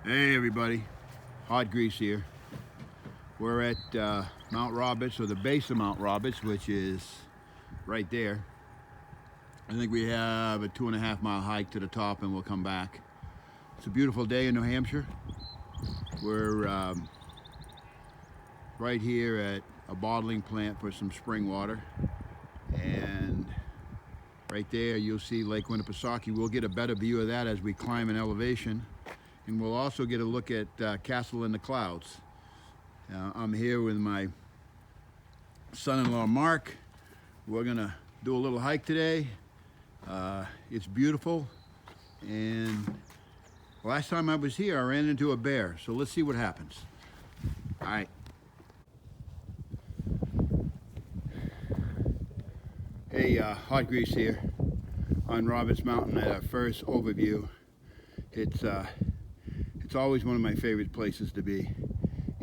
Hey everybody, Hot Grease here. We're at Mount Roberts, or the base of Mount Roberts, which is right there. I think we have a 2.5 mile hike to the top and we'll come back. It's a beautiful day in New Hampshire. We're right here at a bottling plant for some spring water. And right there you'll see Lake Winnipesaukee. We'll get a better view of that as we climb in elevation. And we'll also get a look at Castle in the Clouds. I'm here with my son-in-law Mark. We're gonna do a little hike today. It's beautiful, and last time I was here I ran into a bear, so let's see what happens. All right. Hey, Hot Grease here on Roberts Mountain at our first overview. It's always one of my favorite places to be,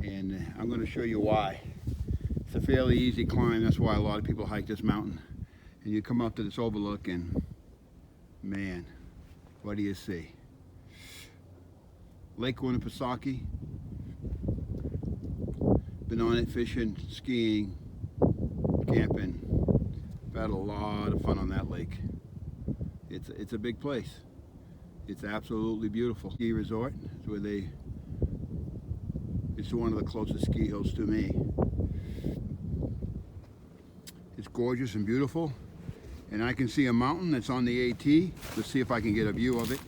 and I'm going to show you why. It's a fairly easy climb. That's why a lot of people hike this mountain. And you come up to this overlook and man, what do you see? Lake Winnipesaukee. Been on it fishing, skiing, camping. I've had a lot of fun on that lake. It's a big place. It's absolutely beautiful. Ski resort. It's where it's one of the closest ski hills to me. It's gorgeous and beautiful. And I can see a mountain that's on the AT. Let's see if I can get a view of it.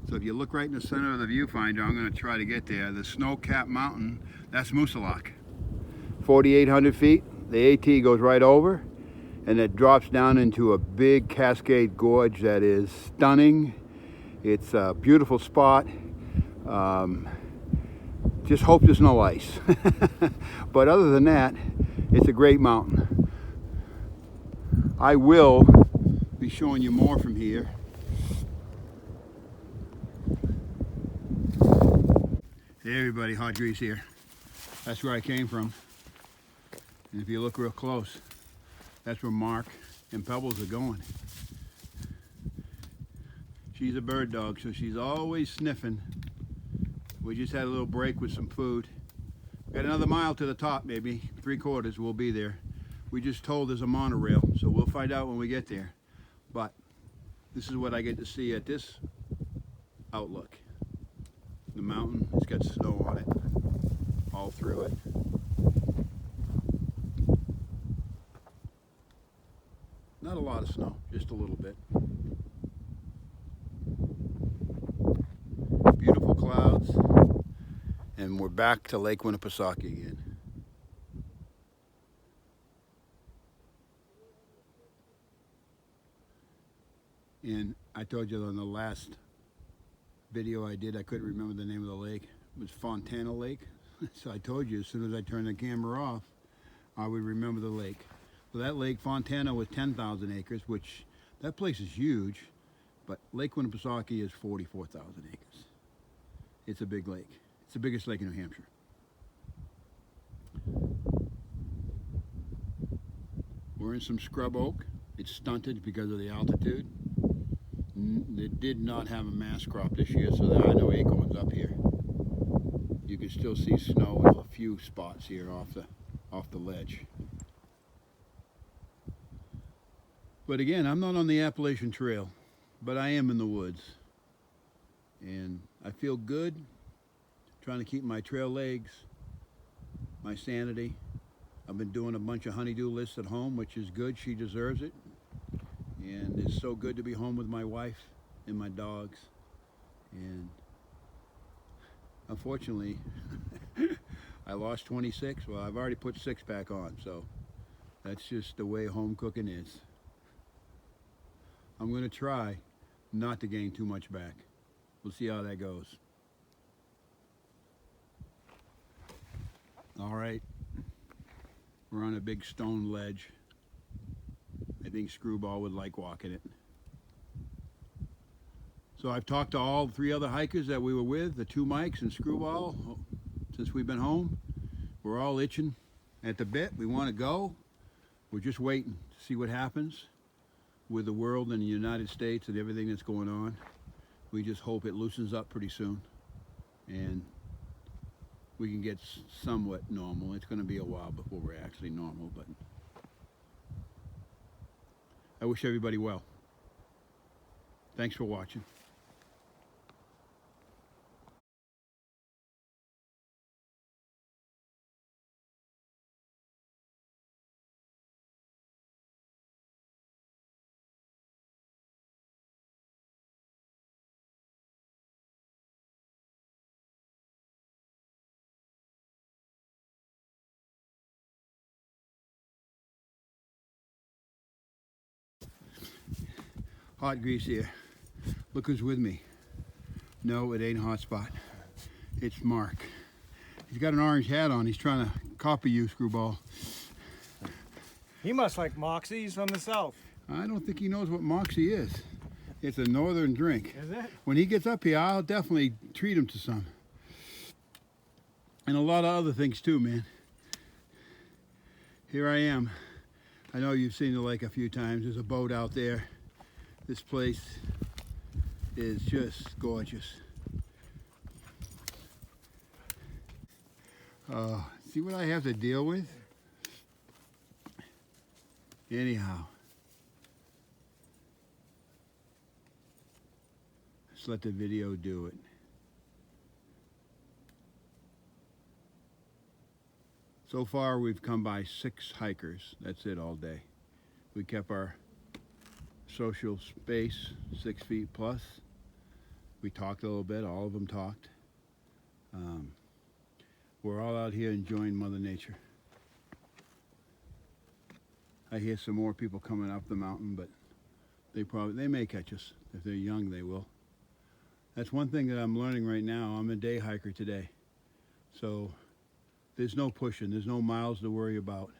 So if you look right in the center of the viewfinder, I'm going to try to get there. The snow-capped mountain, that's Moosilauke. 4,800 feet. The AT goes right over, and it drops down into a big cascade gorge that is stunning. It's a beautiful spot. Just hope there's no ice. But other than that, it's a great mountain. I will be showing you more from here. Hey everybody, Hot Grease here. That's where I came from. And if you look real close, that's where Mark and Pebbles are going. She's a bird dog, so she's always sniffing. We just had a little break with some food. Got another mile to the top, maybe 3/4, we'll be there. We just told there's a monorail, so we'll find out when we get there. But this is what I get to see at this outlook. The mountain, it's got snow on it, all through it. Not a lot of snow, just a little bit. Beautiful clouds, and we're back to Lake Winnipesaukee again. And I told you on the last video I did, I couldn't remember the name of the lake. It was Fontana Lake. So I told you as soon as I turned the camera off, I would remember the lake. So that lake, Fontana, was 10,000 acres, which that place is huge, but Lake Winnipesaukee is 44,000 acres. It's a big lake. It's the biggest lake in New Hampshire. We're in some scrub oak. It's stunted because of the altitude. They did not have a mass crop this year, so there are no acorns up here. You can still see snow in a few spots here off the ledge. But again, I'm not on the Appalachian Trail, but I am in the woods. And I feel good, trying to keep my trail legs, my sanity. I've been doing a bunch of honeydew lists at home, which is good. She deserves it. And it's so good to be home with my wife and my dogs. And unfortunately, I lost 26. Well, I've already put 6 back on, so that's just the way home cooking is. I'm going to try not to gain too much back. We'll see how that goes. All right, we're on a big stone ledge. I think Screwball would like walking it. So I've talked to all 3 other hikers that we were with, the 2 Mikes and Screwball, since we've been home. We're all itching at the bit. We want to go. We're just waiting to see what happens with the world and the United States and everything that's going on. We just hope it loosens up pretty soon and we can get somewhat normal. It's going to be a while before we're actually normal, but I wish everybody well. Thanks for watching. Hot Grease here. Look who's with me. No, it ain't Hotspot. It's Mark. He's got an orange hat on. He's trying to copy you, Screwball. He must like Moxie. He's from the south. I don't think he knows what Moxie is. It's a northern drink. Is it? When he gets up here, I'll definitely treat him to some. And a lot of other things too, man. Here I am. I know you've seen the lake a few times. There's a boat out there. This place is just gorgeous. See what I have to deal with? Anyhow, let's let the video do it. So far we've come by 6 hikers. That's it all day. We kept our social space 6 feet plus. We talked a little bit, all of them talked. We're all out here enjoying Mother Nature. I hear some more people coming up the mountain, but they may catch us. If they're young, they will. That's one thing that I'm learning right now. I'm a day hiker today. So there's no pushing, there's no miles to worry about.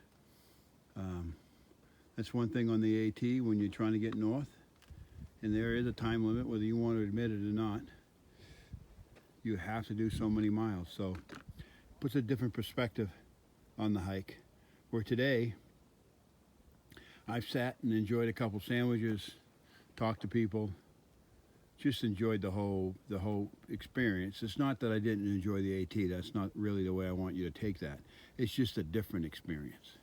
That's one thing on the AT when you're trying to get north, and there is a time limit whether you want to admit it or not. You have to do so many miles, so it puts a different perspective on the hike. Where today, I've sat and enjoyed a couple sandwiches, talked to people, just enjoyed the whole experience. It's not that I didn't enjoy the AT, that's not really the way I want you to take that. It's just a different experience.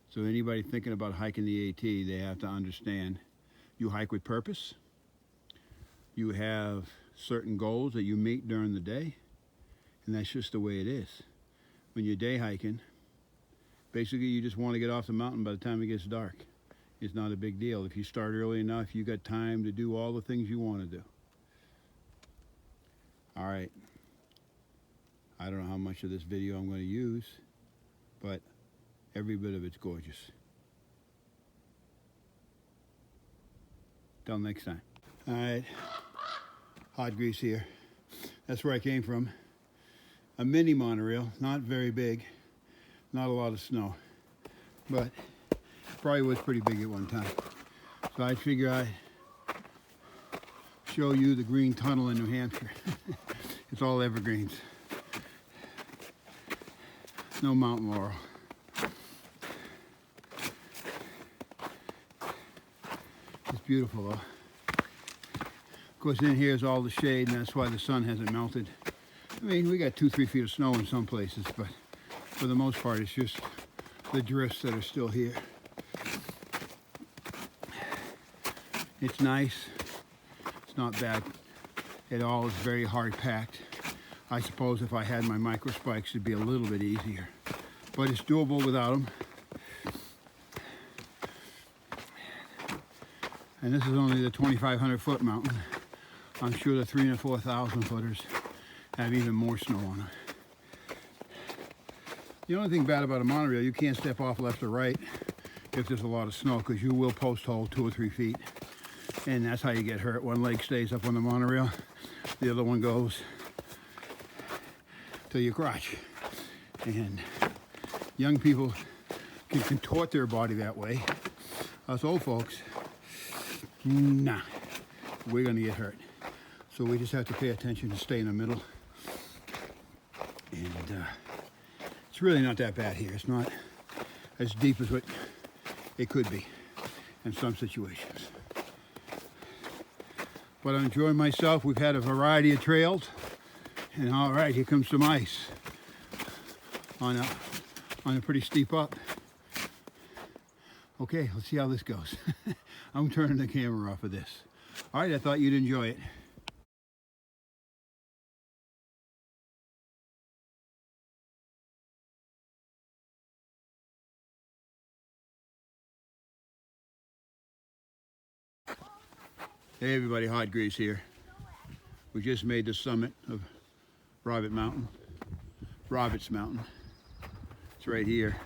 So anybody thinking about hiking the AT, they have to understand you hike with purpose. You have certain goals that you meet during the day, and that's just the way it is. When you're day hiking, basically you just want to get off the mountain by the time it gets dark. It's not a big deal. If you start early enough, you got time to do all the things you want to do. All right. I don't know how much of this video I'm going to use, but every bit of it's gorgeous. Till next time. All right. Hot Grease here. That's where I came from. A mini monorail, not very big, not a lot of snow, but probably was pretty big at one time. So I figure I'd show you the green tunnel in New Hampshire. It's all evergreens. No mountain laurel. It's beautiful though. Of course in here is all the shade, and that's why the sun hasn't melted. I mean, we got 2-3 feet of snow in some places, but for the most part it's just the drifts that are still here. It's nice. It's not bad at all. It's very hard packed. I suppose if I had my micro spikes it'd be a little bit easier, but it's doable without them. And this is only the 2,500 foot mountain. I'm sure the 3,000 and 4,000 footers have even more snow on them. The only thing bad about a monorail, you can't step off left or right if there's a lot of snow, because you will post hole 2 or 3 feet. And that's how you get hurt. One leg stays up on the monorail, the other one goes to your crotch. And young people can contort their body that way. Us old folks, nah, we're gonna get hurt. So we just have to pay attention and stay in the middle. And it's really not that bad here. It's not as deep as what it could be in some situations. but I'm enjoying myself. We've had a variety of trails, and all right, here comes some ice on a pretty steep up. Okay, let's see how this goes. I'm turning the camera off of this. All right, I thought you'd enjoy it. Hey everybody, Hot Grease here. We just made the summit of Roberts Mountain. It's right here.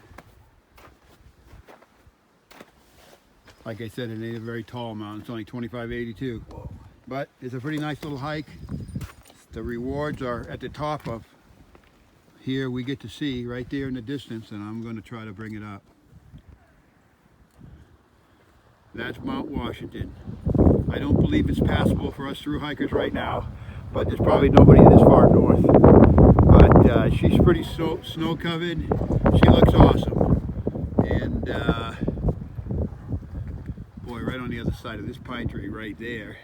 Like I said, it ain't a very tall mountain. It's only 2582, but it's a pretty nice little hike. The rewards are at the top of here. We get to see right there in the distance, and I'm going to try to bring it up. That's Mount Washington. I don't believe it's passable for us through hikers right now, but there's probably nobody this far north. But she's pretty snow covered. She looks awesome. And boy, right on the other side of this pine tree right there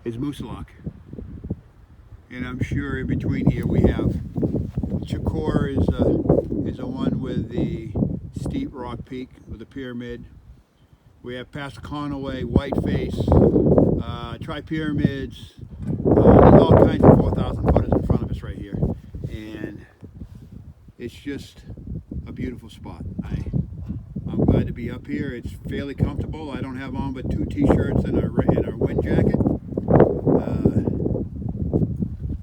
is Moosilauke. And I'm sure in between here we have Chakor is the one with the steep rock peak with the pyramid. We have past Conaway, Whiteface, Tri-Pyramids. There's all kinds of 4,000 footers in front of us right here. And it's just a beautiful spot. I'm glad to be up here. It's fairly comfortable. I don't have on but 2 t-shirts and our wind jacket.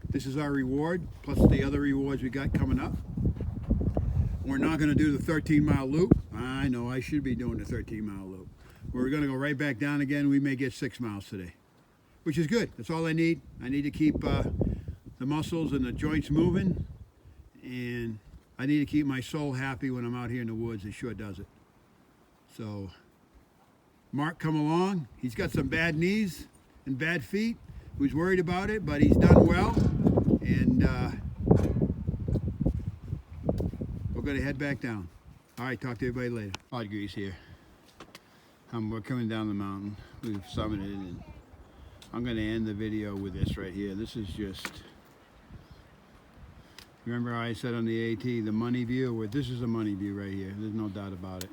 This is our reward, plus the other rewards we got coming up. We're not going to do the 13-mile loop. I know I should be doing the 13-mile loop. We're going to go right back down again. We may get 6 miles today, which is good. That's all I need. I need to keep the muscles and the joints moving, and I need to keep my soul happy when I'm out here in the woods. It sure does it. So, Mark, come along. He's got some bad knees and bad feet. He was worried about it, but he's done well, and we're going to head back down. All right, talk to everybody later. Hot Grease here. We're coming down the mountain. We've summited, and I'm going to end the video with this right here. This is just, remember how I said on the AT, the money view? Well, this is a money view right here. There's no doubt about it.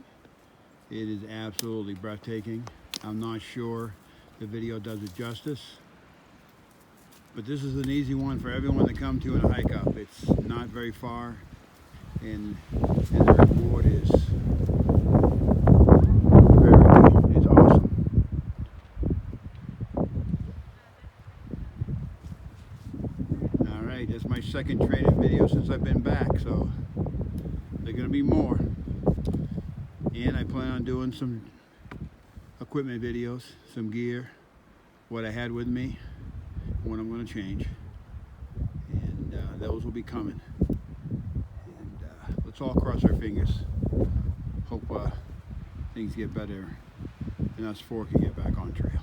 It is absolutely breathtaking. I'm not sure the video does it justice, but this is an easy one for everyone to come to and hike up. It's not very far, and the reward is that's my second training video since I've been back, so they're going to be more. And I plan on doing some equipment videos, some gear, what I had with me, what I'm going to change. And those will be coming. And let's all cross our fingers. Hope things get better and us 4 can get back on trail.